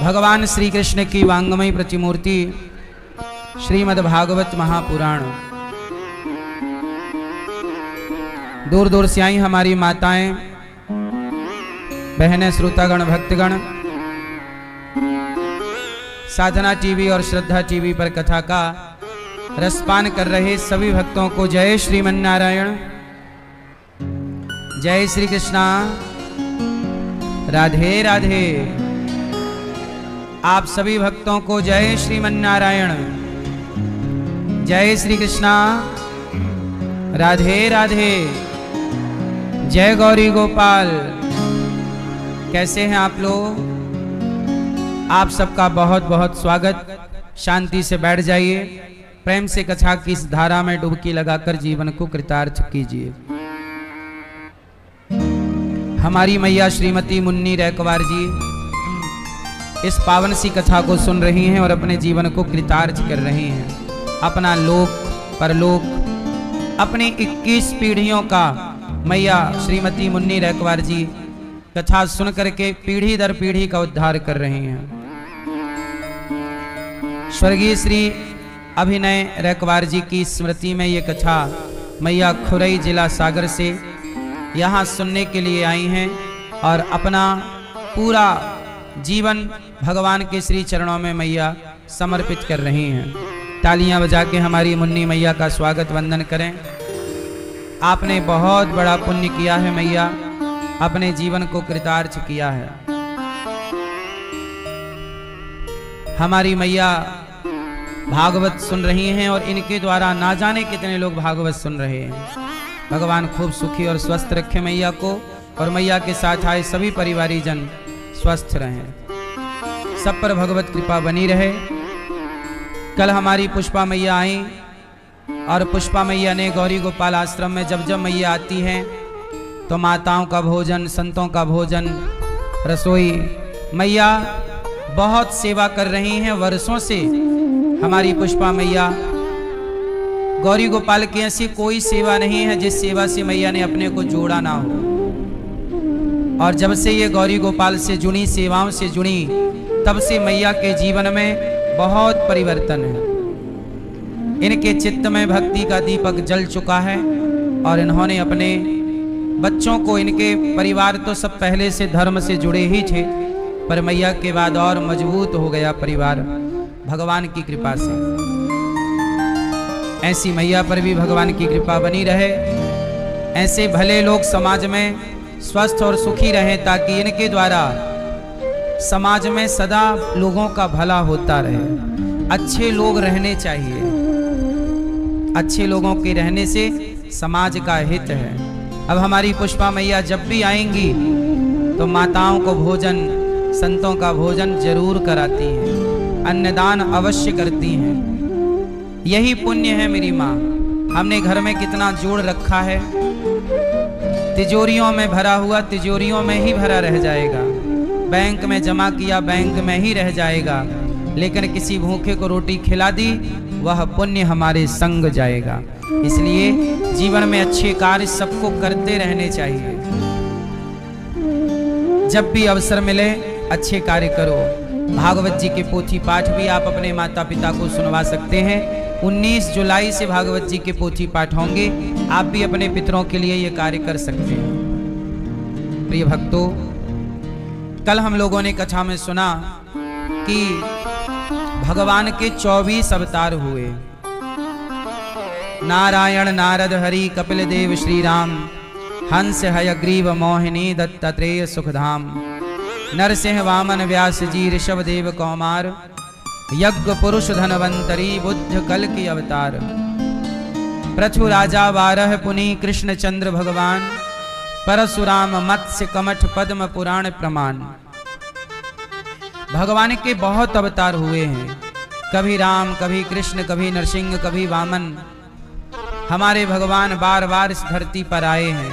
भगवान श्री कृष्ण की वांगमयी प्रतिमूर्ति श्रीमद् भागवत महापुराण। दूर दूर से आई हमारी माताएं, बहनें, श्रोतागण, भक्तगण साधना टीवी और श्रद्धा टीवी पर कथा का रसपान कर रहे सभी भक्तों को जय श्रीमन्नारायण, जय श्री कृष्णा, राधे राधे। आप सभी भक्तों को जय श्रीमन्नारायण, जय श्री कृष्णा, राधे राधे, जय गौरी गोपाल। कैसे हैं आप लोग? आप सबका बहुत बहुत स्वागत। शांति से बैठ जाइए, प्रेम से कथा की इस धारा में डुबकी लगाकर जीवन को कृतार्थ कीजिए। हमारी मैया श्रीमती मुन्नी रैकवार जी इस पावन सी कथा को सुन रही हैं और अपने जीवन को कृतार्थ कर रही हैं। अपना लोक परलोक, अपनी 21 पीढ़ियों का मैया श्रीमती मुन्नी रैकवार जी कथा सुन करके पीढ़ी दर पीढ़ी का उद्धार कर रही हैं। स्वर्गीय श्री अभिनय रैकवार जी की स्मृति में ये कथा मैया खुरई जिला सागर से यहाँ सुनने के लिए आई हैं और अपना पूरा जीवन भगवान के श्री चरणों में मैया समर्पित कर रही हैं। तालियां बजा के हमारी मुन्नी मैया का स्वागत वंदन करें। आपने बहुत बड़ा पुण्य किया है मैया, अपने जीवन को कृतार्थ किया है। हमारी मैया भागवत सुन रही हैं और इनके द्वारा ना जाने कितने लोग भागवत सुन रहे हैं। भगवान खूब सुखी और स्वस्थ रखे मैया को, और मैया के साथ आए सभी परिवारी जन स्वस्थ रहें, सब पर भगवत कृपा बनी रहे। कल हमारी पुष्पा मैया आई और पुष्पा मैया ने गौरी गोपाल आश्रम में जब जब मैया आती हैं तो माताओं का भोजन, संतों का भोजन, रसोई, मैया बहुत सेवा कर रही हैं वर्षों से। हमारी पुष्पा मैया, गौरी गोपाल की ऐसी कोई सेवा नहीं है जिस सेवा से मैया ने अपने को जोड़ा ना हो। और जब से ये गौरी गोपाल से जुड़ी, सेवाओं से जुड़ी, तब से मैया के जीवन में बहुत परिवर्तन है। इनके चित्त में भक्ति का दीपक जल चुका है और इन्होंने अपने बच्चों को, इनके परिवार तो सब पहले से धर्म से जुड़े ही थे, पर मैया के बाद और मजबूत हो गया परिवार भगवान की कृपा से। ऐसी मैया पर भी भगवान की कृपा बनी रहे। ऐसे भले लोग समाज में स्वस्थ और सुखी रहें, ताकि इनके द्वारा समाज में सदा लोगों का भला होता रहे। अच्छे लोग रहने चाहिए, अच्छे लोगों के रहने से समाज का हित है। अब हमारी पुष्पा मैया जब भी आएंगी तो माताओं को भोजन, संतों का भोजन जरूर कराती हैं, अन्नदान अवश्य करती हैं। यही पुण्य है मेरी माँ। हमने घर में कितना जोड़ रखा है, तिजोरियों में भरा हुआ तिजोरियों में ही भरा रह जाएगा, बैंक में जमा किया बैंक में ही रह जाएगा, लेकिन किसी भूखे को रोटी खिला दी, वह पुण्य हमारे संग जाएगा। इसलिए जीवन में अच्छे कार्य सबको करते रहने चाहिए। जब भी अवसर मिले अच्छे कार्य करो। भागवत जी के पोथी पाठ भी आप अपने माता पिता को सुनवा सकते हैं। 19 जुलाई से भागवत जी के पोथी पाठ होंगे, आप भी अपने पितरों के लिए ये कार्य कर सकते हैं। प्रिय भक्तों, कल हम लोगों ने कथा में सुना कि भगवान के 24 अवतार हुए। नारायण, नारद, हरि, कपिल देव, श्री राम, हंस, हयग्रीव, मोहिनी, दत्तात्रेय, सुखधाम, नरसिंह, वामन, व्यास जी, ऋषभ देव, कौमार, यज्ञ पुरुष, धनवंतरी, बुद्ध, कल की अवतार, पृथु राजा, बारह पुनि, कृष्ण चंद्र भगवान, परशुराम, मत्स्य, कमठ, पद्म, पुराण, प्रमाण। भगवान के बहुत अवतार हुए हैं। कभी राम, कभी कृष्ण, कभी नरसिंह, कभी वामन। हमारे भगवान बार बार इस धरती पर आए हैं।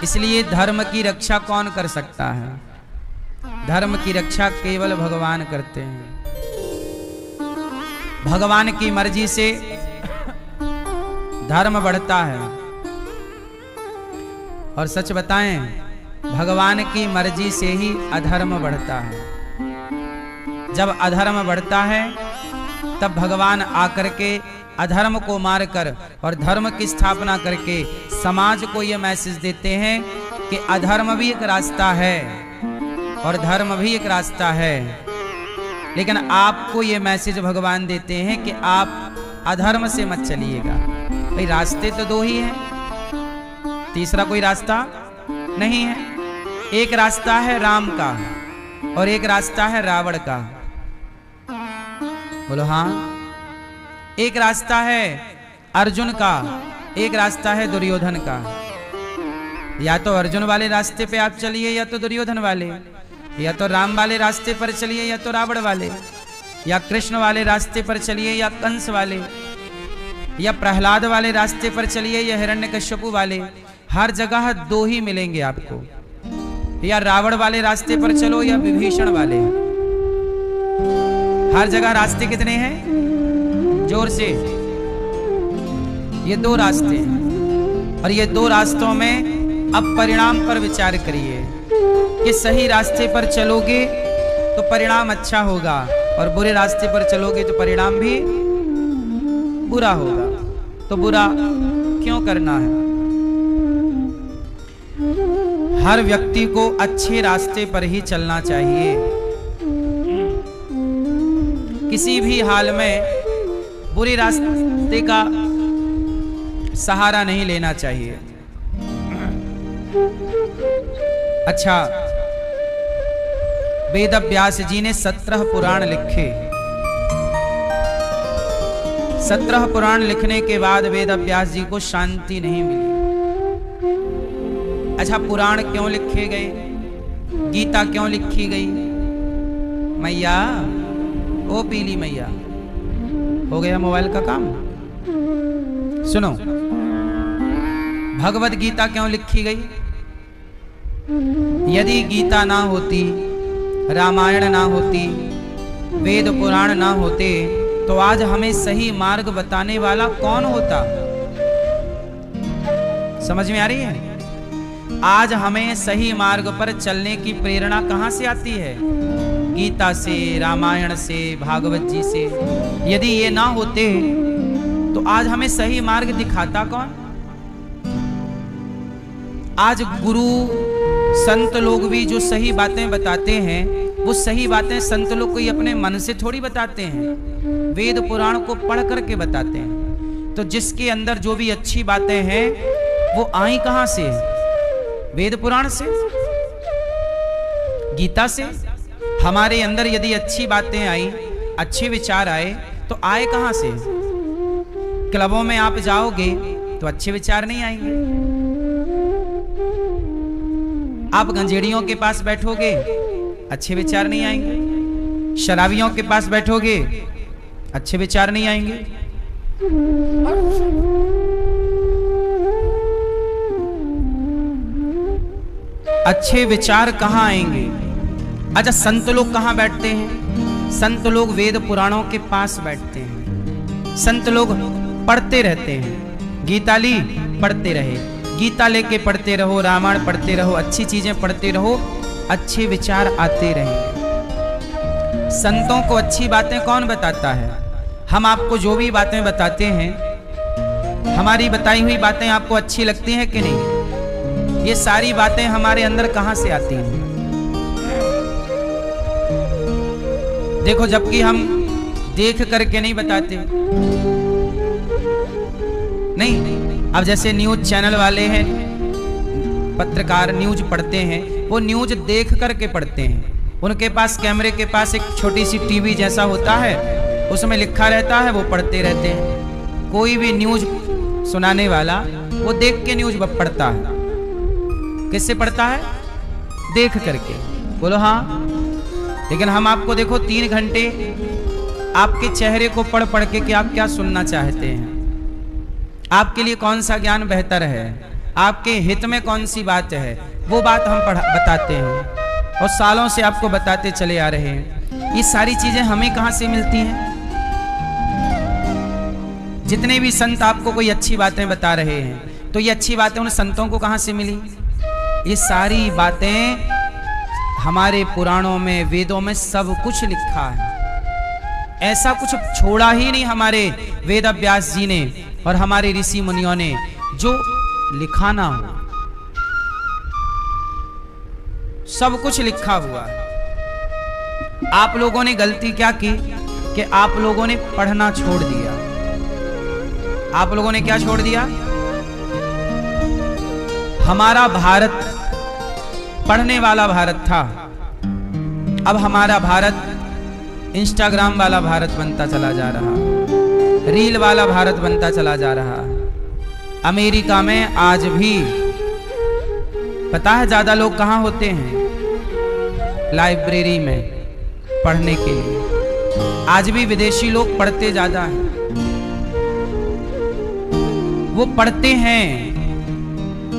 इसलिए धर्म की रक्षा कौन कर सकता है? धर्म की रक्षा केवल भगवान करते हैं। भगवान की मर्जी से धर्म बढ़ता है। और सच बताएं, भगवान की मर्जी से ही अधर्म बढ़ता है। जब अधर्म बढ़ता है तब भगवान आकर के अधर्म को मारकर और धर्म की स्थापना करके समाज को यह मैसेज देते हैं कि अधर्म भी एक रास्ता है और धर्म भी एक रास्ता है। लेकिन आपको यह मैसेज भगवान देते हैं कि आप अधर्म से मत चलिएगा। भाई रास्ते तो दो ही हैं, तीसरा कोई रास्ता नहीं है। एक रास्ता है राम का और एक रास्ता है रावण का। बोलो हाँ। एक रास्ता है अर्जुन का, एक रास्ता है दुर्योधन का। या तो अर्जुन वाले रास्ते पे आप चलिए या तो दुर्योधन वाले, या तो राम वाले रास्ते पर चलिए या तो रावण वाले, या कृष्ण वाले रास्ते पर चलिए या कंस वाले, या प्रहलाद वाले रास्ते पर चलिए या हिरण्यकश्यपु वाले। हर जगह दो ही मिलेंगे आपको, या रावण वाले रास्ते पर चलो या विभीषण वाले। हर जगह रास्ते कितने हैं? जोर से, ये दो रास्ते हैं। और ये दो रास्तों में अब परिणाम पर विचार करिए कि सही रास्ते पर चलोगे तो परिणाम अच्छा होगा और बुरे रास्ते पर चलोगे तो परिणाम भी बुरा होगा। तो बुरा क्यों करना है? हर व्यक्ति को अच्छे रास्ते पर ही चलना चाहिए। किसी भी हाल में बुरे रास्ते का सहारा नहीं लेना चाहिए। अच्छा, वेद व्यास जी ने 17 पुराण लिखे। 17 पुराण लिखने के बाद वेद व्यास जी को शांति नहीं मिली। अच्छा, पुराण क्यों लिखे गए? गीता क्यों लिखी गई? मैया, ओ पीली मैया, हो गया मोबाइल का काम? सुनो, भगवत गीता क्यों लिखी गई? यदि गीता ना होती, रामायण ना होती, वेद पुराण ना होते तो आज हमें सही मार्ग बताने वाला कौन होता? समझ में आ रही है? आज हमें सही मार्ग पर चलने की प्रेरणा कहां से आती है? गीता से, रामायण से, भागवत जी से। यदि ये ना होते तो आज हमें सही मार्ग दिखाता कौन? आज गुरु संत लोग भी जो सही बातें बताते हैं वो सही बातें संत लोग कोई अपने मन से थोड़ी बताते हैं, वेद पुराण को पढ़ करके बताते हैं। तो जिसके अंदर जो भी अच्छी बातें हैं वो आई कहां से? वेद पुराण से, गीता से। हमारे अंदर यदि अच्छी बातें आई, अच्छे विचार आए तो आए कहां से? क्लबों में आप जाओगे तो अच्छे विचार नहीं आएंगे। आप गंजेड़ियों के पास बैठोगे, अच्छे विचार नहीं आएंगे। शराबियों के पास बैठोगे, अच्छे विचार नहीं आएंगे। अच्छे विचार कहां आएंगे? अच्छा, संत लोग कहां बैठते हैं? संत लोग वेद पुराणों के पास बैठते हैं। संत लोग पढ़ते रहते हैं। गीता ली, पढ़ते रहे, गीता लेके पढ़ते रहो, रामायण पढ़ते रहो, अच्छी चीजें पढ़ते रहो, अच्छे विचार आते रहेंगे। संतों को अच्छी बातें कौन बताता है? हम आपको जो भी बातें बताते हैं, हमारी बताई हुई बातें आपको अच्छी लगती हैं कि नहीं? ये सारी बातें हमारे अंदर कहां से आती हैं? देखो, जबकि हम देख करके नहीं बताते। नहीं, अब जैसे न्यूज चैनल वाले हैं, पत्रकार न्यूज पढ़ते हैं, वो न्यूज देख करके पढ़ते हैं। उनके पास कैमरे के पास एक छोटी सी टीवी जैसा होता है, उसमें लिखा रहता है, वो पढ़ते रहते हैं। कोई भी न्यूज सुनाने वाला वो देख के न्यूज पढ़ता है। किससे पढ़ता है? देख करके। बोलो हाँ। लेकिन हम आपको देखो 3 घंटे आपके चेहरे को पढ़ पढ़ के कि आप क्या सुनना चाहते हैं, आपके लिए कौन सा ज्ञान बेहतर है, आपके हित में कौन सी बात है, वो बात हम बताते हैं और सालों से आपको बताते चले आ रहे हैं। ये सारी चीजें हमें कहां से मिलती हैं? जितने भी संत आपको कोई अच्छी बातें बता रहे हैं तो ये अच्छी बातें उन संतों को कहां से मिली? ये सारी बातें हमारे पुराणों में, वेदों में सब कुछ लिखा है। ऐसा कुछ छोड़ा ही नहीं हमारे वेद व्यास जी ने और हमारे ऋषि मुनियों ने जो लिखा ना हो। सब कुछ लिखा हुआ है। आप लोगों ने गलती क्या की कि आप लोगों ने पढ़ना छोड़ दिया। आप लोगों ने क्या छोड़ दिया? हमारा भारत पढ़ने वाला भारत था। अब हमारा भारत इंस्टाग्राम वाला भारत बनता चला जा रहा, रील वाला भारत बनता चला जा रहा। अमेरिका में आज भी पता है ज्यादा लोग कहां होते हैं? लाइब्रेरी में पढ़ने के लिए। आज भी विदेशी लोग पढ़ते ज्यादा हैं। वो पढ़ते हैं,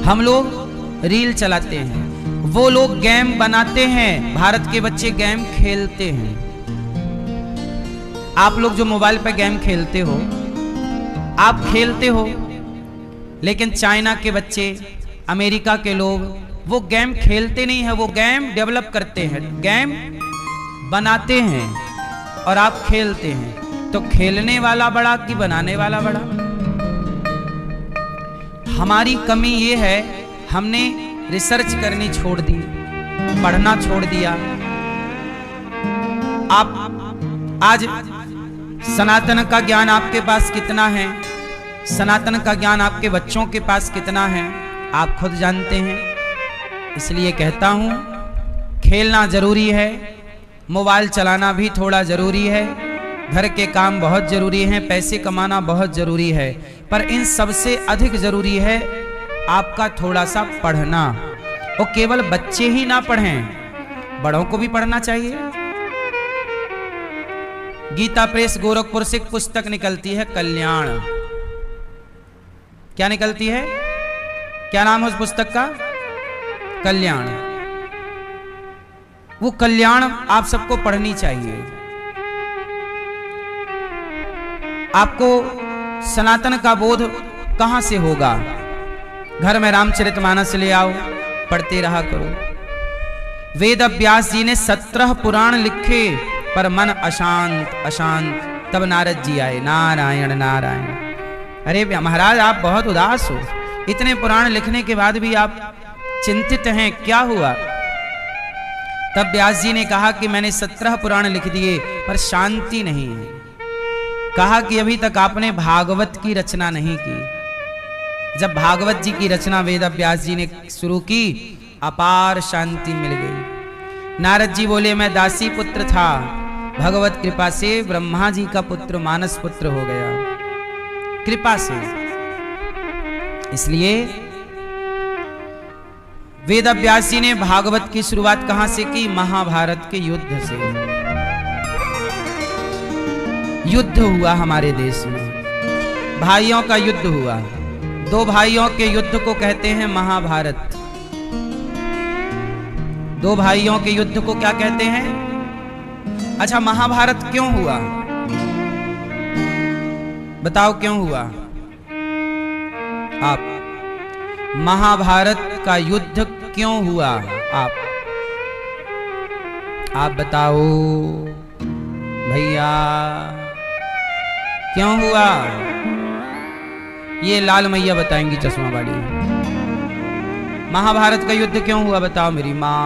हम लोग रील चलाते हैं। वो लोग गेम बनाते हैं, भारत के बच्चे गेम खेलते हैं। आप लोग जो मोबाइल पे गेम खेलते हो, आप खेलते हो, लेकिन चाइना के बच्चे, अमेरिका के लोग वो गेम खेलते नहीं है, वो गेम डेवलप करते हैं, गेम बनाते हैं और आप खेलते हैं। तो खेलने वाला बड़ा कि बनाने वाला बड़ा? हमारी कमी ये है, हमने रिसर्च करनी छोड़ दी, पढ़ना छोड़ दिया। आप आज सनातन का ज्ञान आपके पास कितना है, सनातन का ज्ञान आपके बच्चों के पास कितना है, आप खुद जानते हैं। इसलिए कहता हूं, खेलना जरूरी है, मोबाइल चलाना भी थोड़ा जरूरी है, घर के काम बहुत जरूरी हैं, पैसे कमाना बहुत जरूरी है, पर इन सबसे अधिक जरूरी है आपका थोड़ा सा पढ़ना। और केवल बच्चे ही ना पढ़ें, बड़ों को भी पढ़ना चाहिए। गीता प्रेस गोरखपुर से एक पुस्तक निकलती है, कल्याण। क्या निकलती है? क्या नाम है उस पुस्तक का? कल्याण। वो कल्याण आप सबको पढ़नी चाहिए। आपको सनातन का बोध कहां से होगा? घर में रामचरितमानस ले आओ, पढ़ते रहा करो। वेद व्यास जी ने 17 पुराण लिखे, पर मन अशांत अशांत। तब नारद जी आए, नारायण नारायण। अरे महाराज, आप बहुत उदास हो, इतने पुराण लिखने के बाद भी आप चिंतित हैं, क्या हुआ? तब व्यास जी ने कहा कि मैंने 17 पुराण लिख दिए पर शांति नहीं है। कहा कि अभी तक आपने भागवत की रचना नहीं की। जब भागवत जी की रचना वेद व्यास जी ने शुरू की, अपार शांति मिल गई। नारद जी बोले, मैं दासी पुत्र था, भगवत कृपा से ब्रह्मा जी का पुत्र मानस पुत्र हो गया, कृपा से। इसलिए वेद व्यास जी ने भागवत की शुरुआत कहां से की? महाभारत के युद्ध से। युद्ध हुआ हमारे देश में, भाइयों का युद्ध हुआ। 2 भाइयों के युद्ध को कहते हैं महाभारत। 2 भाइयों के युद्ध को क्या कहते हैं? अच्छा, महाभारत क्यों हुआ? बताओ क्यों हुआ? आप महाभारत का युद्ध क्यों हुआ? आप बताओ भैया, क्यों हुआ? ये लाल मैया बताएंगी, चश्मा वाली। महाभारत का युद्ध क्यों हुआ? बताओ मेरी माँ।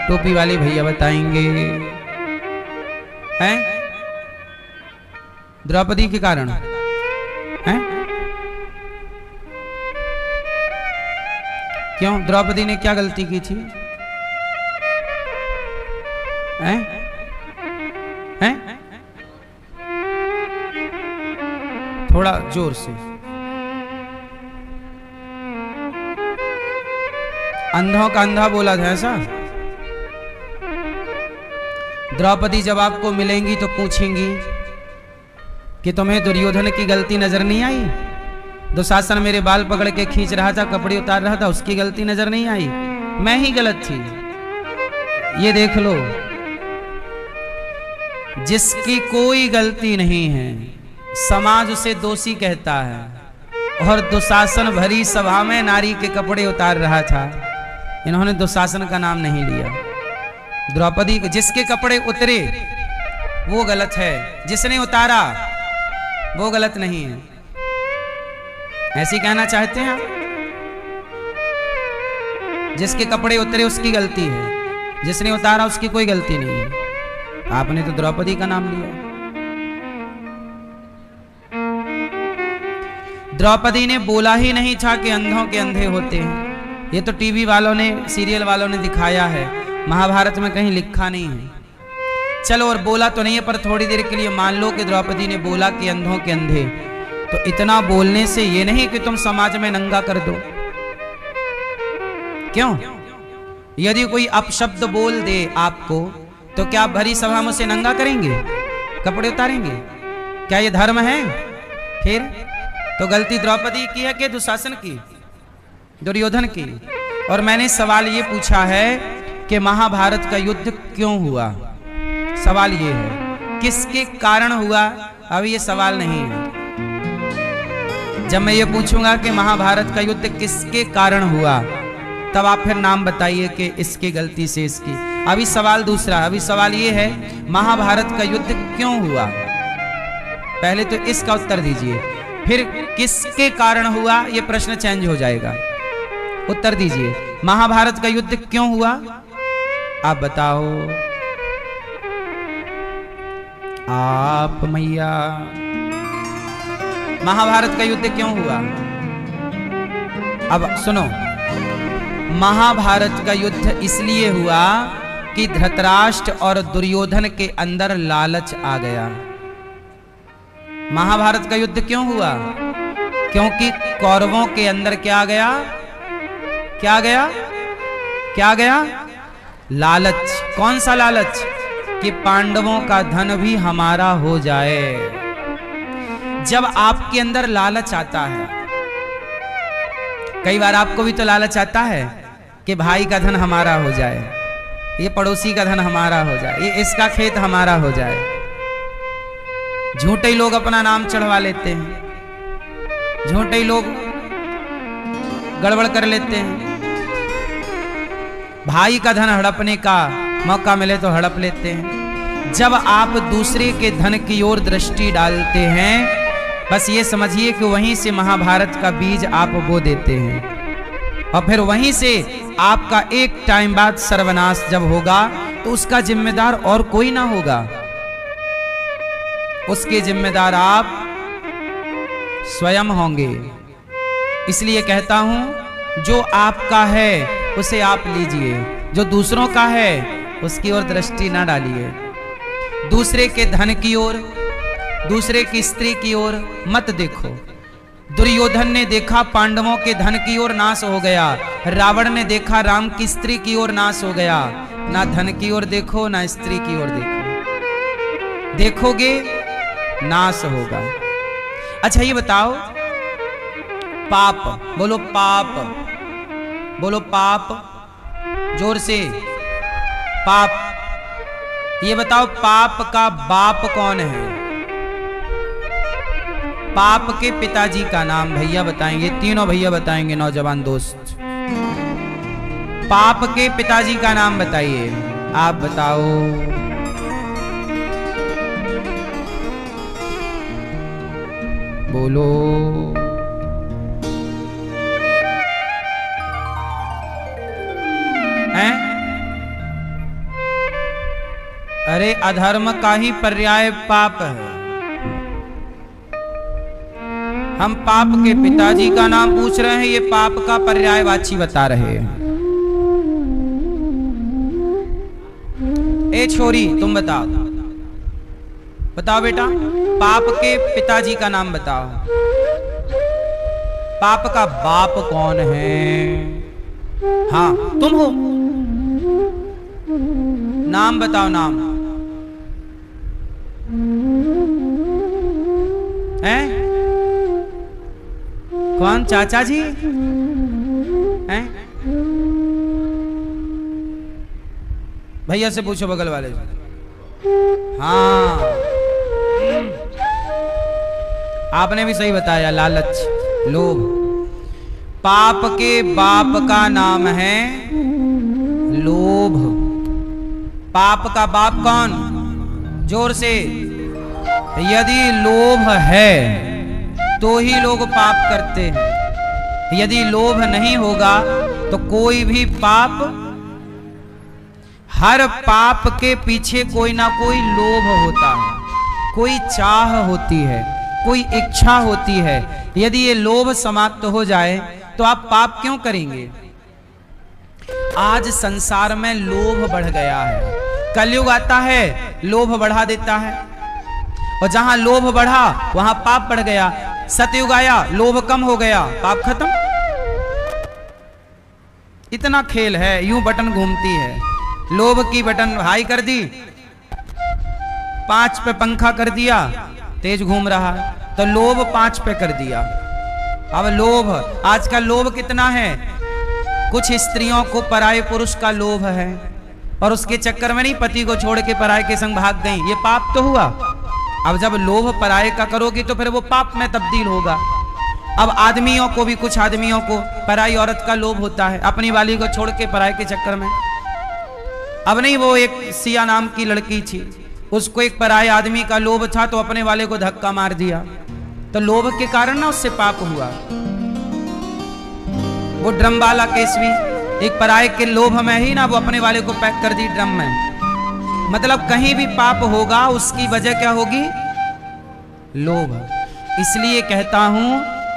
टोपी वाले भैया बताएंगे। हैं? द्रौपदी के कारण हैं? क्यों? द्रौपदी ने क्या गलती की थी? हैं? हैं? थोड़ा जोर से। अंधों का अंधा बोला था ऐसा? द्रौपदी जब आपको मिलेंगी तो पूछेंगी कि तुम्हें दुर्योधन की गलती नजर नहीं आई? दुशासन मेरे बाल पकड़ के खींच रहा था, कपड़े उतार रहा था, उसकी गलती नजर नहीं आई? मैं ही गलत थी। ये देख लो, जिसकी कोई गलती नहीं है समाज उसे दोषी कहता है। और दुशासन भरी सभा में नारी के कपड़े उतार रहा था। इन्होंने दुशासन का नाम नहीं लिया। द्रौपदी जिसके कपड़े उतरे वो गलत है, जिसने उतारा वो गलत नहीं है। ऐसी कहना चाहते हैं आप? जिसके कपड़े उतरे उसकी गलती है, जिसने उतारा उसकी कोई गलती नहीं है। आपने तो द्रौपदी का नाम लिया। द्रौपदी ने बोला ही नहीं था कि अंधों के अंधे होते हैं। ये तो टीवी वालों ने, सीरियल वालों ने दिखाया है, महाभारत में कहीं लिखा नहीं है। चलो, और बोला तो नहीं है, पर थोड़ी देर के लिए मान लो कि द्रौपदी ने बोला कि अंधों के अंधे, तो इतना बोलने से ये नहीं कि तुम समाज में नंगा कर दो। क्यों? यदि कोई अपशब्द बोल दे आपको, तो क्या आप भरी सभा में उसे नंगा करेंगे, कपड़े उतारेंगे? क्या ये धर्म है? फिर तो गलती द्रौपदी की है कि दुशासन की, दुर्योधन की। और मैंने सवाल ये पूछा है कि महाभारत का युद्ध क्यों हुआ? सवाल ये है, किसके कारण हुआ? अब ये सवाल नहीं है। जब मैं ये पूछूंगा कि महाभारत का युद्ध किसके कारण हुआ, तब आप फिर नाम बताइए कि इसकी गलती से इसकी। अभी सवाल दूसरा, अभी सवाल ये है महाभारत का युद्ध क्यों हुआ? पहले तो इसका उत्तर दीजिए, फिर किसके कारण हुआ ये प्रश्न चेंज हो जाएगा। उत्तर दीजिए, महाभारत का युद्ध क्यों हुआ? आप बताओ, आप मैया। महाभारत का युद्ध क्यों हुआ? अब सुनो, महाभारत का युद्ध इसलिए हुआ कि धृतराष्ट्र और दुर्योधन के अंदर लालच आ गया। महाभारत का युद्ध क्यों हुआ? क्योंकि कौरवों के अंदर क्या गया? क्या गया? क्या गया? लालच। कौन सा लालच? कि पांडवों का धन भी हमारा हो जाए। जब आपके अंदर लालच आता है, कई बार आपको भी तो लालच आता है कि भाई का धन हमारा हो जाए, ये पड़ोसी का धन हमारा हो जाए, ये इसका खेत हमारा हो जाए। झूठे लोग अपना नाम चढ़वा लेते हैं, झूठे लोग गड़बड़ कर लेते हैं। भाई का धन हड़पने का मौका मिले तो हड़प लेते हैं। जब आप दूसरे के धन की ओर दृष्टि डालते हैं, बस ये समझिए कि वहीं से महाभारत का बीज आप बो देते हैं। और फिर वहीं से आपका एक टाइम बाद सर्वनाश जब होगा, तो उसका जिम्मेदार और कोई ना होगा, उसके जिम्मेदार आप स्वयं होंगे। इसलिए कहता हूं, जो आपका है उसे आप लीजिए, जो दूसरों का है उसकी ओर दृष्टि ना डालिए। दूसरे के धन की ओर, दूसरे की स्त्री की ओर मत देखो। दुर्योधन ने देखा पांडवों के धन की ओर, नाश हो गया। रावण ने देखा राम की स्त्री की ओर, नाश हो गया। ना धन की ओर देखो, ना स्त्री की ओर देखो, देखोगे नाश होगा। अच्छा ये बताओ, पाप बोलो, पाप बोलो, पाप जोर से, पाप। ये बताओ, पाप का बाप कौन है? पाप के पिताजी का नाम भैया बताएंगे, तीनों भैया बताएंगे, नौजवान दोस्त। पाप के पिताजी का नाम बताइए, आप बताओ। बोलो। हैं? अरे अधर्म का ही पर्याय पाप है। हम पाप के पिताजी का नाम पूछ रहे हैं, ये पाप का पर्यायवाची बता रहे हैं। ए छोरी, तुम बताओ, बताओ बेटा, पाप के पिताजी का नाम बताओ। पाप का बाप कौन है? हाँ तुम हो, नाम बताओ, नाम है? कौन? चाचा जी हैं? भैया से पूछो, बगल वाले से। हाँ आपने भी सही बताया, लालच। लोभ। पाप के बाप का नाम है लोभ। पाप का बाप कौन? जोर से। यदि लोभ है तो ही लोग पाप करते हैं। यदि लोभ नहीं होगा तो कोई भी पाप, हर पाप के पीछे कोई ना कोई लोभ होता है, कोई चाह होती है, कोई इच्छा होती है। यदि ये लोभ समाप्त हो जाए तो आप पाप क्यों करेंगे? आज संसार में लोभ बढ़ गया है। कलयुग आता है, लोभ बढ़ा देता है, और जहां लोभ बढ़ा वहां पाप बढ़ गया। सतयुग आया, लोभ कम हो गया, पाप खत्म। इतना खेल है, यूं बटन घूमती है। लोभ की बटन हाई कर दी, 5 पे पंखा कर दिया, तेज घूम रहा है, तो लोभ 5 पे कर दिया। अब लोभ, आज का लोभ कितना है? कुछ स्त्रियों को पराये पुरुष का लोभ है, और उसके चक्कर में नहीं पति को छोड़ के पराये के संग भाग गई, ये पाप तो हुआ। अब जब लोभ पराये का करोगी तो फिर वो पाप में तब्दील होगा। अब आदमियों को भी, कुछ आदमियों को पराई औरत का लोभ होता है, अपनी वाली को छोड़ के पराये के चक्कर में। अब नहीं, वो एक सिया नाम की लड़की थी, उसको एक पराये आदमी का लोभ था तो अपने वाले को धक्का मार दिया, तो लोभ के कारण ना उससे पाप हुआ। वो ड्रम वाला केस भी एक पराये के लोभ में ही ना वो अपने वाले को पैक कर दी ड्रम में। मतलब कहीं भी पाप होगा उसकी वजह क्या होगी? लोभ। इसलिए कहता हूं,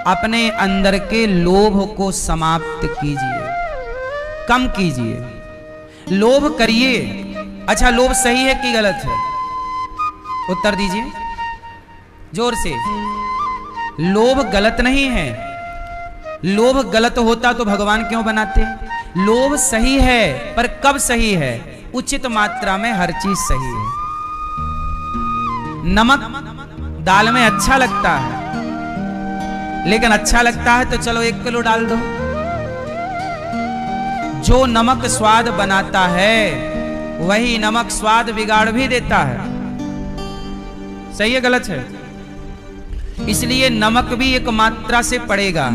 अपने अंदर के लोभ को समाप्त कीजिए, कम कीजिए। लोभ करिए। अच्छा, लोभ सही है कि गलत है? उत्तर दीजिए जोर से। लोभ गलत नहीं है। लोभ गलत होता तो भगवान क्यों बनाते? लोभ सही है, पर कब सही है? उचित मात्रा में हर चीज सही है। नमक दाल में अच्छा लगता है, लेकिन अच्छा लगता है तो चलो 1 किलो डाल दो। जो नमक स्वाद बनाता है वही नमक स्वाद बिगाड़ भी देता है। सही है गलत है? इसलिए नमक भी एक मात्रा से पड़ेगा।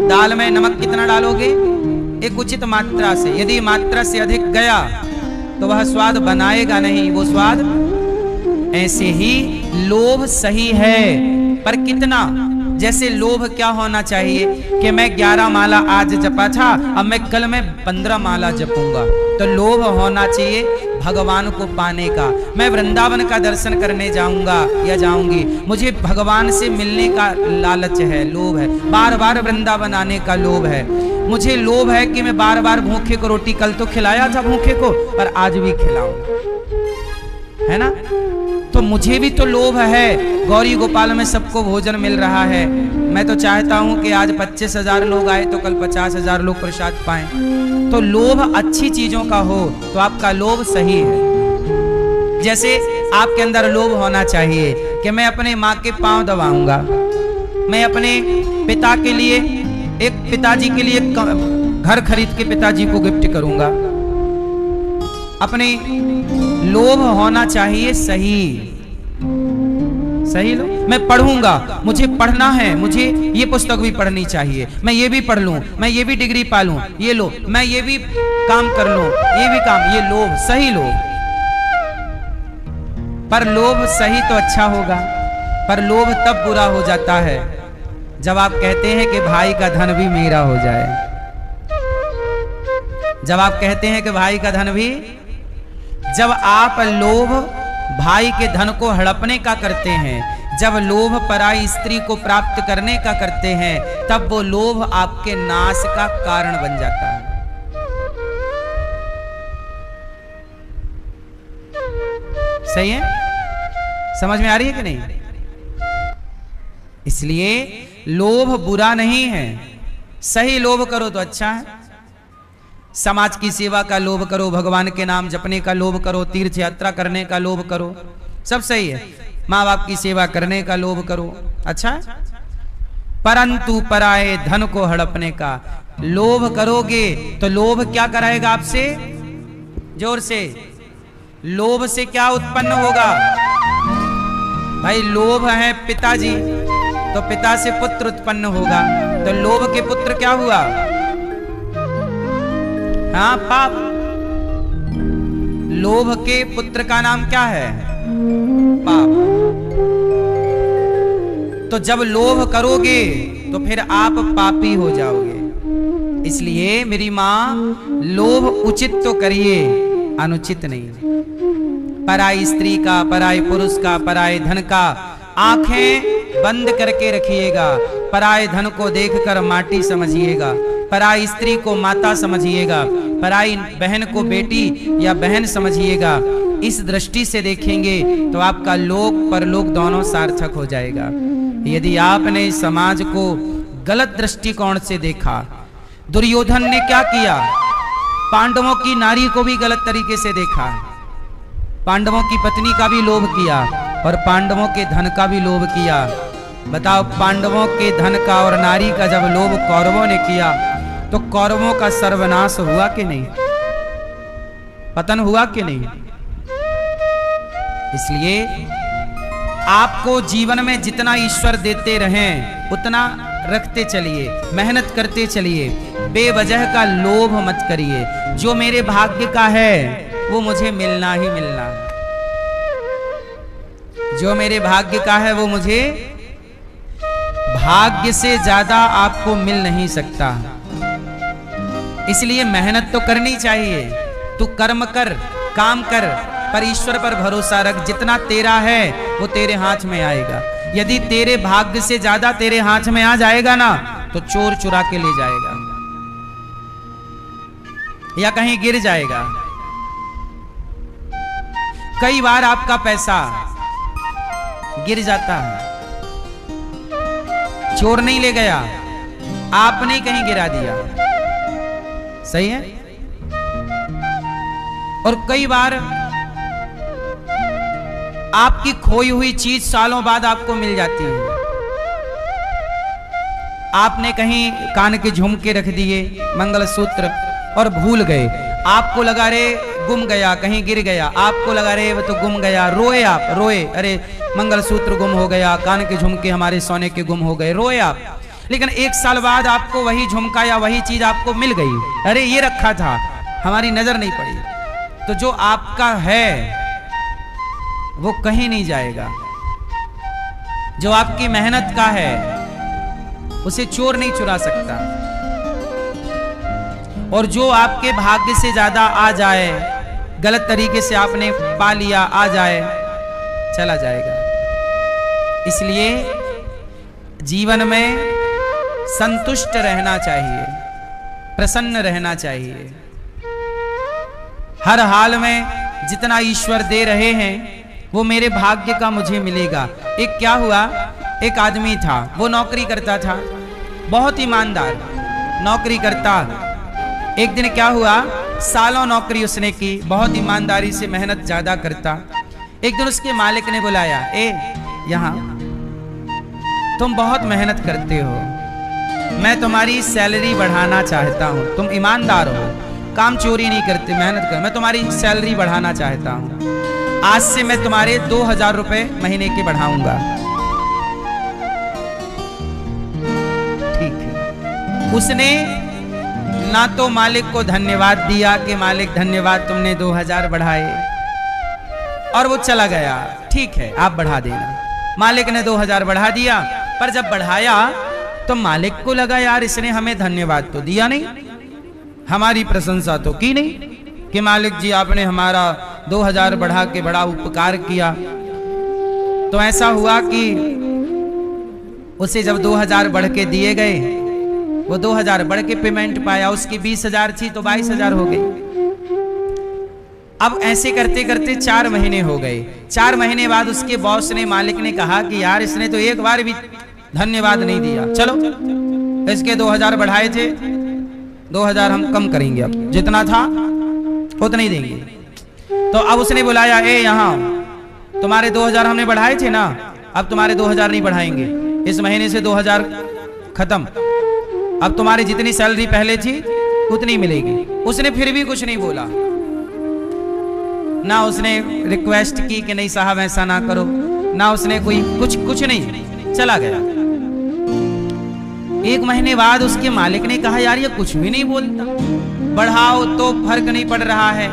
दाल में नमक कितना डालोगे? एक उचित मात्रा से। यदि मात्रा से अधिक गया तो वह स्वाद बनाएगा नहीं, वो स्वाद। ऐसे ही लोभ सही है, पर कितना? जैसे लोभ क्या होना चाहिए कि मैं 11 माला आज जपा था, अब मैं कल में 15 माला जपूंगा, तो लोभ होना चाहिए भगवान को पाने का। मैं वृंदावन का दर्शन करने जाऊंगा या जाऊंगी, मुझे भगवान से मिलने का लालच है, लोभ है। बार बार वृंदावन आने का लोभ है। मुझे लोभ है कि मैं बार बार भूखे को रोटी, कल तो खिलाया था भूखे को, पर आज भी खिलाऊं, है ना? तो मुझे भी तो लोभ है। गौरी गोपाल में सबको भोजन मिल रहा है, मैं तो चाहता हूं कि आज 25,000 लोग आए तो कल 50,000 लोग प्रसाद पाएं। तो लोभ अच्छी चीजों का हो तो आपका लोभ सही है। जैसे आपके अंदर लोभ होना चाहिए कि मैं अपने माँ के पांव दबाऊंगा, मैं अपने पिता के लिए, एक पिताजी के लिए घर खरीद के पिताजी को गिफ्ट करूंगा। अपने लोभ होना चाहिए सही सही। लो, मैं पढ़ूंगा, मुझे पढ़ना है, मुझे ये पुस्तक भी पढ़नी चाहिए, मैं ये भी पढ़ लूं, मैं ये भी डिग्री पा लूं, ये लो, मैं ये भी काम कर लूं, ये भी काम, ये लोभ सही। लोभ पर लोभ सही तो अच्छा होगा, पर लोभ तब बुरा हो जाता है जब आप कहते हैं कि भाई का धन भी मेरा हो जाए। जब आप कहते हैं कि भाई का धन भी, जब आप लोभ भाई के धन को हड़पने का करते हैं, जब लोभ पराई स्त्री को प्राप्त करने का करते हैं, तब वो लोभ आपके नाश का कारण बन जाता है। सही है? समझ में आ रही है कि नहीं? इसलिए लोभ बुरा नहीं है, सही लोभ करो तो अच्छा है। समाज की सेवा का लोभ करो, भगवान के नाम जपने का लोभ करो, तीर्थ यात्रा करने का लोभ करो, सब सही है। माँ बाप की सेवा करने का लोभ करो, अच्छा है। परंतु पराये धन को हड़पने का लोभ करोगे तो लोभ क्या कराएगा आपसे? जोर से। लोभ से क्या उत्पन्न होगा? भाई लोभ है पिताजी, तो पिता से पुत्र उत्पन्न होगा। तो लोभ के पुत्र क्या हुआ? हाँ, पाप। लोभ के पुत्र का नाम क्या है? पाप। तो जब लोभ करोगे तो फिर आप पापी हो जाओगे। इसलिए मेरी मां, लोभ उचित तो करिए, अनुचित नहीं। पराई स्त्री का, पराई पुरुष का, पराये धन का आंखें बंद करके रखिएगा। पराये धन को देखकर माटी समझिएगा, पराई स्त्री को माता समझिएगा, पराई बहन को बेटी या बहन समझिएगा। इस दृष्टि से देखेंगे तो आपका लोक परलोक दोनों सार्थक हो जाएगा। यदि आपने समाज को गलत दृष्टिकोण से देखा, दुर्योधन ने क्या किया? पांडवों की नारी को भी गलत तरीके से देखा, पांडवों की पत्नी का भी लोभ किया और पांडवों के धन का भी लोभ किया। बताओ, पांडवों के धन का और नारी का जब लोभ कौरवों ने किया तो कौरवों का सर्वनाश हुआ कि नहीं? पतन हुआ कि नहीं? इसलिए आपको जीवन में जितना ईश्वर देते रहें उतना रखते चलिए, मेहनत करते चलिए, बेवजह का लोभ मत करिए। जो मेरे भाग्य का है वो मुझे मिलना ही मिलना, जो मेरे भाग्य का है वो मुझे, भाग्य से ज्यादा आपको मिल नहीं सकता। इसलिए मेहनत तो करनी चाहिए। तू कर्म कर, काम कर, पर ईश्वर पर भरोसा रख। जितना तेरा है वो तेरे हाथ में आएगा। यदि तेरे भाग्य से ज्यादा तेरे हाथ में आ जाएगा ना, तो चोर चुरा के ले जाएगा या कहीं गिर जाएगा। कई बार आपका पैसा गिर जाता है, चोर नहीं ले गया, आपने कहीं गिरा दिया, सही है। और कई बार आपकी खोई हुई चीज सालों बाद आपको मिल जाती है। आपने कहीं कान के झुमके रख दिए, मंगलसूत्र, और भूल गए। आपको लगा रे गुम गया, कहीं गिर गया, आपको लगा रे वो तो गुम गया, रोए आप, रोए, अरे मंगलसूत्र गुम हो गया, कान के झुमके हमारे सोने के गुम हो गए, रोए आप। लेकिन एक साल बाद आपको वही झुमका या वही चीज आपको मिल गई, अरे ये रखा था, हमारी नजर नहीं पड़ी। तो जो आपका है वो कहीं नहीं जाएगा। जो आपकी मेहनत का है उसे चोर नहीं चुरा सकता। और जो आपके भाग्य से ज्यादा आ जाए, गलत तरीके से आपने पा लिया, आ जाए, चला जाएगा। इसलिए जीवन में संतुष्ट रहना चाहिए, प्रसन्न रहना चाहिए। हर हाल में जितना ईश्वर दे रहे हैं वो मेरे भाग्य का मुझे मिलेगा। एक क्या हुआ, एक आदमी था, वो नौकरी करता था, बहुत ईमानदार नौकरी करता। एक दिन क्या हुआ, सालों नौकरी उसने की, बहुत ईमानदारी से मेहनत ज्यादा करता। एक दिन उसके मालिक ने बुलाया, ए यहां, तुम बहुत मेहनत करते हो, मैं तुम्हारी सैलरी बढ़ाना चाहता हूं। तुम ईमानदार हो, काम चोरी नहीं करते, मेहनत कर, मैं तुम्हारी सैलरी बढ़ाना चाहता हूं। आज से मैं तुम्हारे 2000 रुपए महीने के बढ़ाऊंगा। ठीक है। उसने ना तो मालिक को धन्यवाद दिया कि मालिक धन्यवाद तुमने 2000 बढ़ाए, और वो चला गया। ठीक है, आप बढ़ा देना। मालिक ने 2000 बढ़ा दिया, पर जब बढ़ाया तो मालिक को लगा यार इसने हमें धन्यवाद तो दिया नहीं, हमारी प्रशंसा तो की नहीं कि मालिक जी आपने हमारा 2000 बढ़ा के बड़ा उपकार किया। तो ऐसा हुआ कि उसे जब 2000 बढ़ के दिए गए, वो 2000 बढ़ के पेमेंट पाया, उसकी 20,000 थी तो 22,000 हो गई। अब ऐसे करते करते 4 महीने हो गए। 4 महीने बाद उसके बॉस ने, मालिक ने कहा कि यार इसने तो एक बार भी धन्यवाद नहीं दिया, चलो इसके 2000 बढ़ाए थे, 2000 हम कम करेंगे, अब जितना था उतना ही देंगे। तो अब उसने बुलाया, ए यहाँ, तुम्हारे 2000 हमने बढ़ाए थे ना, अब तुम्हारे 2000 नहीं बढ़ाएंगे, इस महीने से 2000 खत्म, अब तुम्हारी जितनी सैलरी पहले थी उतनी मिलेगी। उसने फिर भी कुछ नहीं बोला, ना उसने रिक्वेस्ट की कि नहीं साहब ऐसा ना करो, ना उसने कोई कुछ नहीं, चला गया। 1 महीने बाद उसके मालिक ने कहा यार ये कुछ भी नहीं बोलता, बढ़ाओ तो फर्क नहीं पड़ रहा है,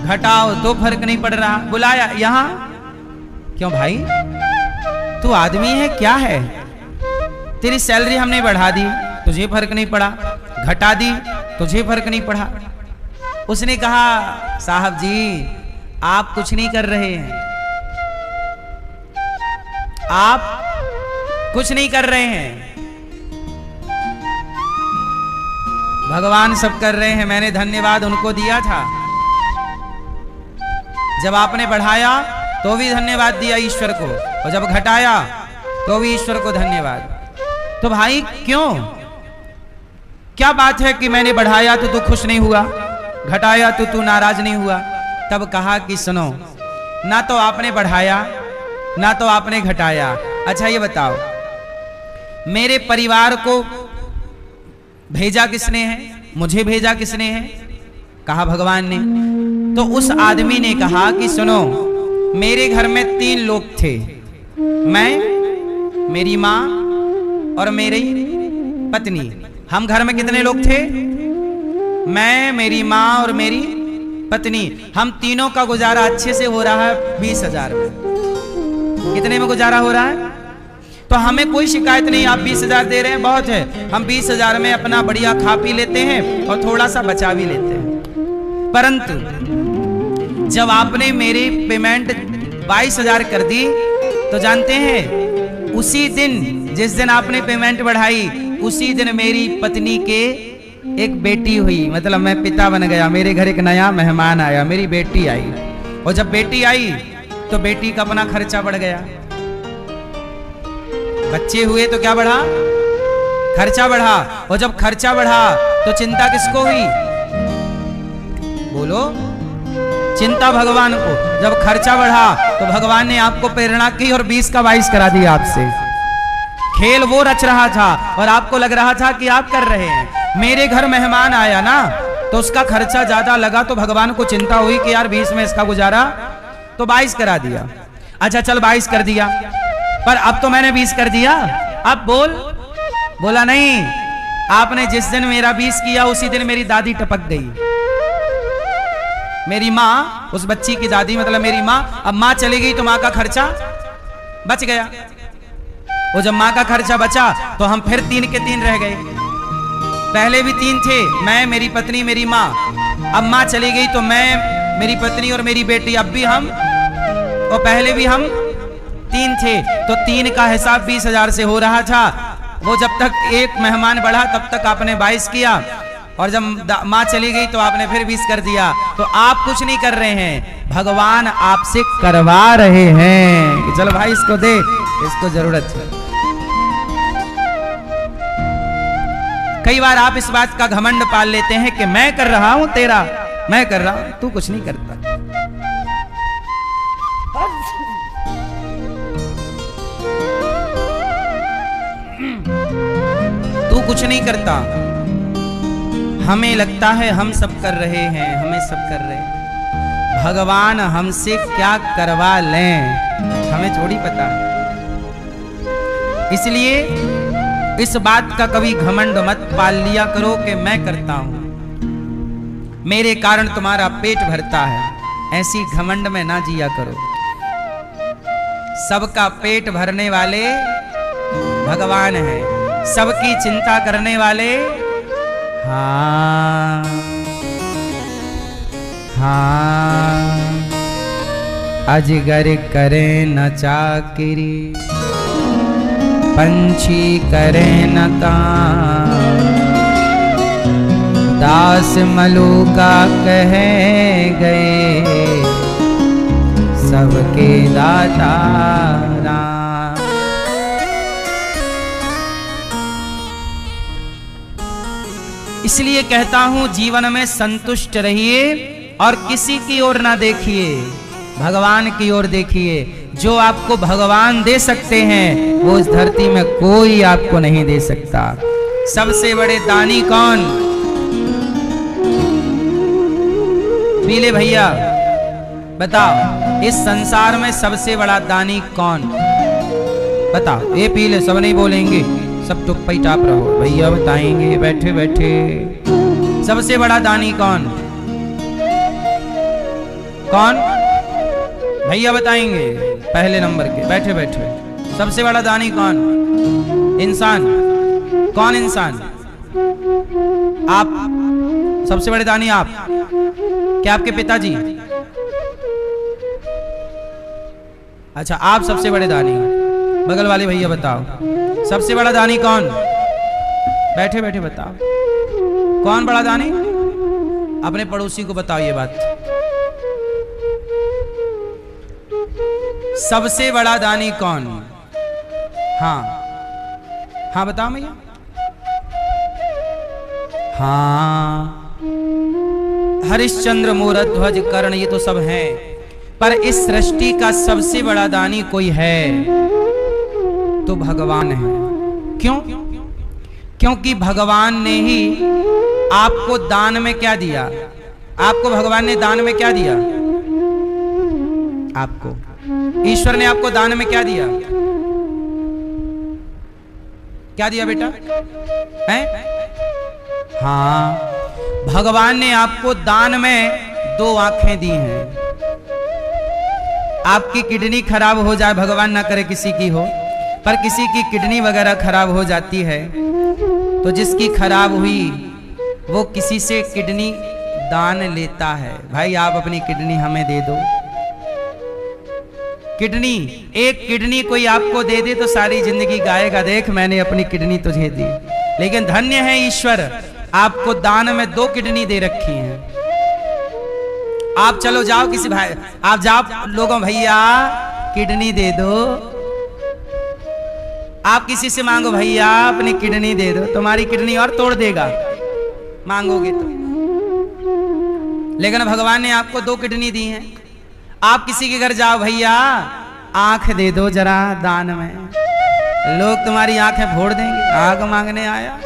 घटाओ तो फर्क नहीं पड़ रहा। बुलाया यहाँ, क्यों भाई तू आदमी है क्या है, तेरी सैलरी हमने बढ़ा दी तुझे फर्क नहीं पड़ा, घटा दी तुझे फर्क नहीं पड़ा। उसने कहा साहब जी आप कुछ नहीं कर रहे हैं, आप कुछ नहीं कर रहे हैं, भगवान सब कर रहे हैं। मैंने धन्यवाद उनको दिया था, जब आपने बढ़ाया तो भी धन्यवाद दिया ईश्वर को, और जब घटाया तो भी ईश्वर को धन्यवाद। तो भाई क्यों, क्या बात है कि मैंने बढ़ाया तो तू खुश नहीं हुआ, घटाया तो तू नाराज नहीं हुआ। तब कहा कि सुनो, ना तो आपने बढ़ाया ना तो आपने घटाया। अच्छा ये बताओ मेरे परिवार को भेजा किसने है, मुझे भेजा किसने है, कहा भगवान ने। तो उस आदमी ने कहा कि सुनो मेरे घर में 3 लोग थे, मैं, मेरी माँ और मेरी पत्नी। हम घर में कितने लोग थे, मैं, मेरी माँ और मेरी पत्नी। हम तीनों का गुजारा अच्छे से हो रहा है 20,000 में। कितने में गुजारा हो रहा है, तो हमें कोई शिकायत नहीं। आप 20,000 दे रहे हैं बहुत है, हम 20,000 में अपना बढ़िया खा पी लेते हैं और थोड़ा सा बचा भी लेते हैं। परंतु जब आपने मेरी पेमेंट 22,000 कर दी तो जानते हैं उसी दिन जिस दिन आपने पेमेंट बढ़ाई उसी दिन मेरी पत्नी के एक बेटी हुई, मतलब मैं पिता बन गया, मेरे घर एक नया मेहमान आया, मेरी बेटी आई। और जब बेटी आई तो बेटी का अपना खर्चा बढ़ गया, बच्चे हुए तो क्या बढ़ा, खर्चा बढ़ा। और जब खर्चा बढ़ा तो चिंता किसको हुई, बोलो, चिंता भगवान को। जब खर्चा बढ़ा तो भगवान ने आपको प्रेरणा की और 20 का 22 करा दिया आपसे। खेल वो रच रहा था और आपको लग रहा था कि आप कर रहे हैं। मेरे घर मेहमान आया ना तो उसका खर्चा ज्यादा लगा तो भगवान को चिंता हुई कि यार 20 में इसका गुजारा, तो 22 करा दिया। अच्छा चल 22 कर दिया, पर अब तो मैंने 20 कर दिया, अब बोल, बोला नहीं, आपने जिस दिन मेरा 20 किया उसी दिन मेरी दादी टपक गई। मेरी माँ, उस बच्ची की दादी मतलब मेरी माँ, अब माँ चली गई तो माँ का खर्चा बच गया। वो जब माँ का खर्चा बचा तो हम फिर 3 के 3 रह गए। पहले भी 3 थे, मैं, मेरी पत्नी, मेरी माँ। अब माँ चली गई तो मैं, मेरी पत्नी और मेरी बेटी, अब भी हम, और पहले भी हम 3 थे। तो 3 का हिसाब 20,000 से हो रहा था। वो जब तक एक मेहमान बढ़ा तब तक आपने 22 किया, और जब माँ चली गई तो आपने फिर 20 कर दिया। तो आप कुछ नहीं कर रहे हैं, भगवान आपसे करवा रहे हैं कि चलो भाई इसको दे, इसको जरूरत है। कई बार आप इस बात का घमंड पाल लेते हैं कि मैं कर रहा हूं तेरा, मैं कर रहा हूं, तू कुछ नहीं करता। तू कुछ नहीं करता। हमें लगता है हम सब कर रहे हैं, हमें सब कर रहे हैं। भगवान हमसे क्या करवा लें हमें थोड़ी पता है। इसलिए इस बात का कभी घमंड मत पाल लिया करो कि मैं करता हूं, मेरे कारण तुम्हारा पेट भरता है, ऐसी घमंड में ना जिया करो। सबका पेट भरने वाले भगवान हैं, सबकी चिंता करने वाले, हाँ हाँ, अजगर करे न चाकिरी, पंछी करे न काम, दास मलूका कहे गए, सबके दाता राम। इसलिए कहता हूं जीवन में संतुष्ट रहिए और किसी की ओर ना देखिए, भगवान की ओर देखिए। जो आपको भगवान दे सकते हैं वो इस धरती में कोई आपको नहीं दे सकता। सबसे बड़े दानी कौन? पीले भैया बताओ, इस संसार में सबसे बड़ा दानी कौन? बताओ, ये पीले, सब नहीं बोलेंगे, सब टुप्पा ही टाप रहो। भैया बताएंगे बैठे बैठे सबसे बड़ा दानी कौन? कौन भैया बताएंगे? पहले नंबर के बैठे बैठे सबसे बड़ा दानी कौन? इंसान। कौन इंसान? आप सबसे बड़े दानी आप? क्या आपके पिताजी? अच्छा, आप सबसे बड़े दानी। बगल वाले भैया बताओ सबसे बड़ा दानी कौन? बैठे बैठे बताओ कौन बड़ा दानी? अपने पड़ोसी को बताओ ये बात। सबसे बड़ा दानी कौन? हाँ हाँ बताओ भैया। हाँ, हरिश्चंद्र मोरध्वज कर्ण ये तो सब हैं, पर इस सृष्टि का सबसे बड़ा दानी कोई है तो भगवान है। क्यों? क्योंकि भगवान ने ही आपको दान में क्या दिया? आपको भगवान ने दान में क्या दिया? आपको ईश्वर ने आपको दान में क्या दिया? क्या दिया बेटा? हैं? हाँ, भगवान ने आपको दान में 2 आंखें दी हैं। आपकी किडनी खराब हो जाए, भगवान ना करे किसी की हो, पर किसी की किडनी वगैरह खराब हो जाती है तो जिसकी खराब हुई वो किसी से किडनी दान लेता है। भाई आप अपनी किडनी हमें दे दो। किडनी, एक किडनी कोई आपको दे दे तो सारी जिंदगी गाएगा, देख मैंने अपनी किडनी तुझे दी। लेकिन धन्य है ईश्वर, आपको दान में 2 किडनी दे रखी हैं। आप चलो जाओ किसी भाई, आप जाओ लोगों भैया किडनी दे दो। आप किसी से मांगो भैया अपनी किडनी दे दो, तुम्हारी किडनी और तोड़ देगा मांगोगे तो। लेकिन भगवान ने आपको 2 किडनी दी हैं। आप किसी के घर जाओ भैया आंख दे दो जरा दान में, लोग तुम्हारी आंखें फोड़ देंगे, आंख मांगने आया।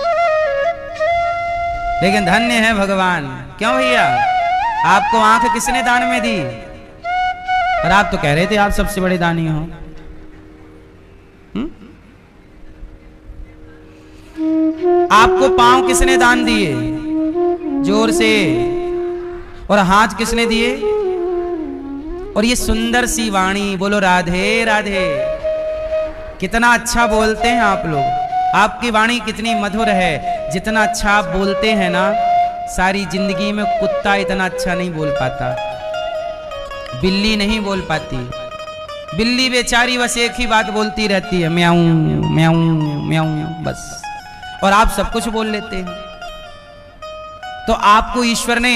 लेकिन धन्य है भगवान। क्यों भैया? आपको आंख किसने दान में दी? और आप तो कह रहे थे आप सबसे बड़े दानी हो। आपको पांव किसने दान दिए? जोर से। और हाथ किसने दिए? और ये सुंदर सी वाणी, बोलो राधे राधे। कितना अच्छा बोलते हैं आप लोग, आपकी वाणी कितनी मधुर है। जितना अच्छा आप बोलते हैं ना, सारी जिंदगी में कुत्ता इतना अच्छा नहीं बोल पाता, बिल्ली नहीं बोल पाती। बिल्ली बेचारी बस एक ही बात बोलती रहती है, म्याऊं म्याऊं म्याऊं बस। और आप सब कुछ बोल लेते हैं। तो आपको ईश्वर ने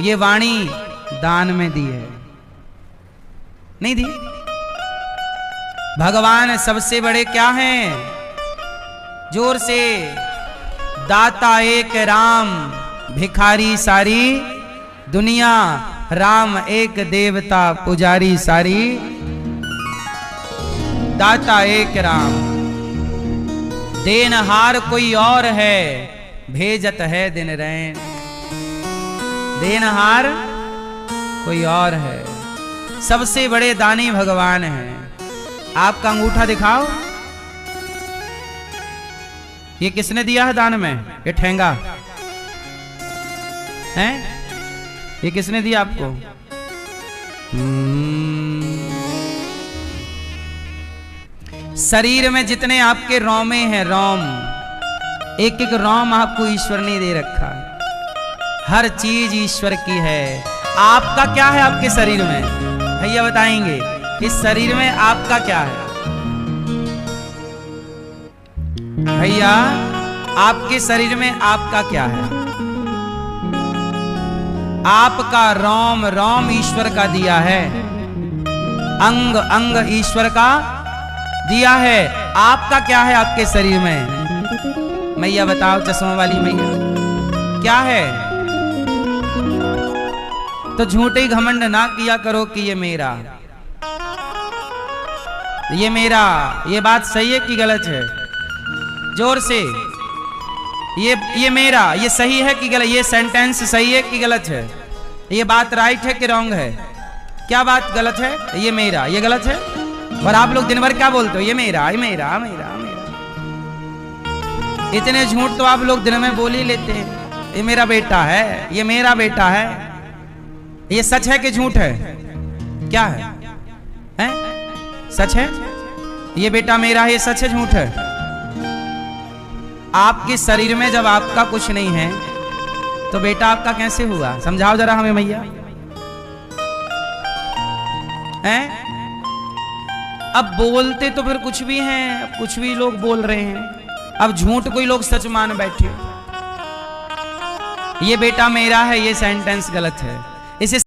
ये वाणी दान में दी है, नहीं दी? भगवान सबसे बड़े क्या हैं? जोर से। दाता एक राम, भिखारी सारी दुनिया। राम एक देवता, पुजारी सारी। दाता एक राम, देनहार कोई और है, भेजत है दिन रैन। देनहार कोई और है, सबसे बड़े दानी भगवान हैं। आपका अंगूठा दिखाओ, ये किसने दिया है दान में? ये ठेंगा है, ये किसने दिया आपको? शरीर में जितने आपके रोमे हैं, रोम, एक एक रोम आपको ईश्वर ने दे रखा है। हर चीज ईश्वर की है। आपका क्या है आपके शरीर में? भैया बताएंगे इस शरीर में आपका क्या है? भैया आपके शरीर में आपका क्या है? आपका रोम रोम ईश्वर का दिया है, अंग अंग ईश्वर का दिया है। आपका क्या है आपके शरीर में? मैया बताओ, चश्मा वाली मैया, क्या है? तो झूठे घमंड ना किया करो कि ये मेरा, ये मेरा। ये बात सही है कि गलत है? जोर से। ये मेरा, ये सही है कि गलत? ये सेंटेंस सही है कि गलत है? ये बात राइट है कि रॉन्ग है? क्या बात गलत है? ये मेरा, ये गलत है? और आप लोग दिन भर क्या बोलते हो? ये मेरा, ये मेरा, मेरा, मेरा। इतने झूठ तो आप लोग दिन में बोल ही लेते हैं। ये मेरा बेटा है, ये मेरा बेटा है। ये सच है कि झूठ है? क्या है? हैं? सच है? ये बेटा मेरा है, ये सच है झूठ है? आपके शरीर में जब आपका कुछ नहीं है तो बेटा आपका कैसे हुआ? समझाओ जरा हमें मैया। हैं? अब बोलते तो फिर कुछ भी हैं, अब कुछ भी लोग बोल रहे हैं। अब झूठ कोई लोग सच मान बैठे। ये बेटा मेरा है, ये सेंटेंस गलत है। इसे